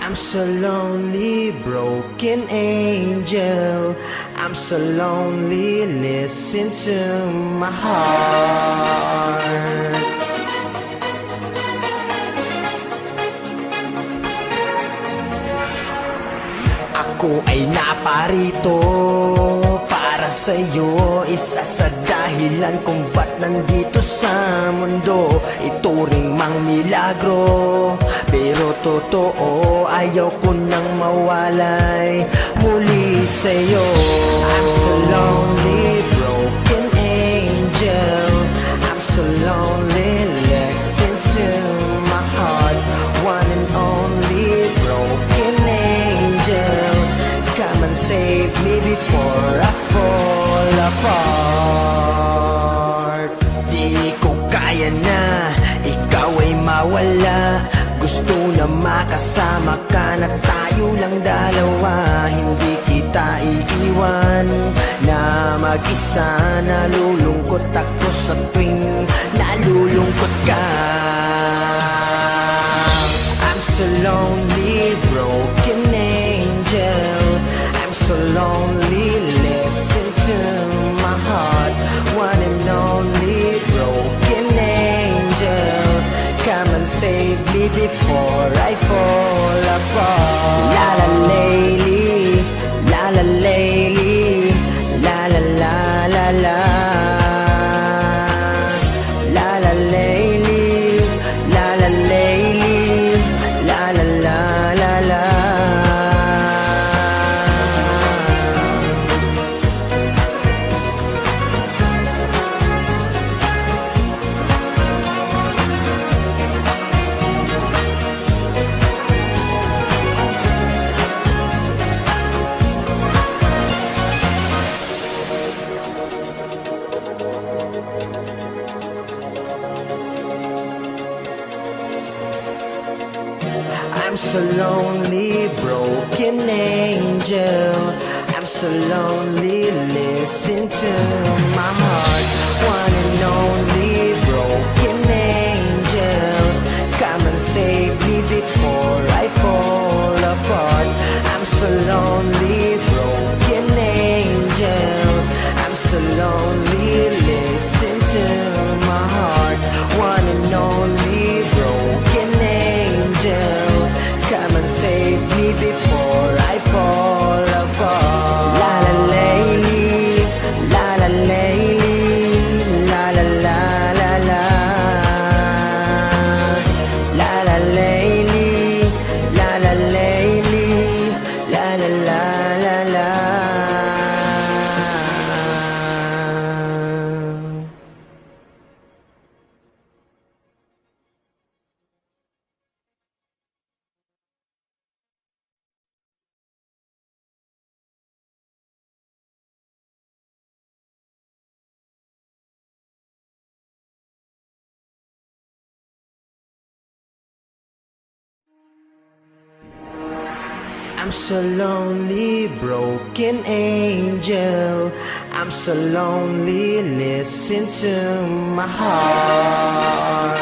I'm so lonely, broken angel. I'm so lonely, listen to my heart. Ako ay naparito para sa'yo. Isa sa dahilan kung ba't nandito sa mundo. Ituring mang milagro, pero totoo, ayaw ko nang mawalay muli sa'yo. I'm so lonely, broken angel. I'm so lonely, listen to my heart. One and only broken angel, come and save me before I fall apart. Di ko kaya na ikaw ay mawala. Gusto na makasama ka na tayo lang dalawa. Hindi kita iiwan na mag-isa. Nalulungkot ako sa tuwing nalulungkot ka. I'm so lonely, broken angel. I'm so lonely, listen to my heart. One and only broken angel, come and save me before I fall apart. La la layli, la la layli, la la la la la. La la layli, la la layli, la la la la la. I'm so lonely, broken angel. I'm so lonely, listen to my heart. One and only broken angel, come and save me before I fall apart. I'm so lonely, broken angel. I'm so lonely, listen to my heart. One and only broken angel, come and save me before I fall apart. La la layli, la la layli, la la la la la. La la layli, la la layli, la la la la la. I'm so lonely, broken angel. I'm so lonely, listen to my heart.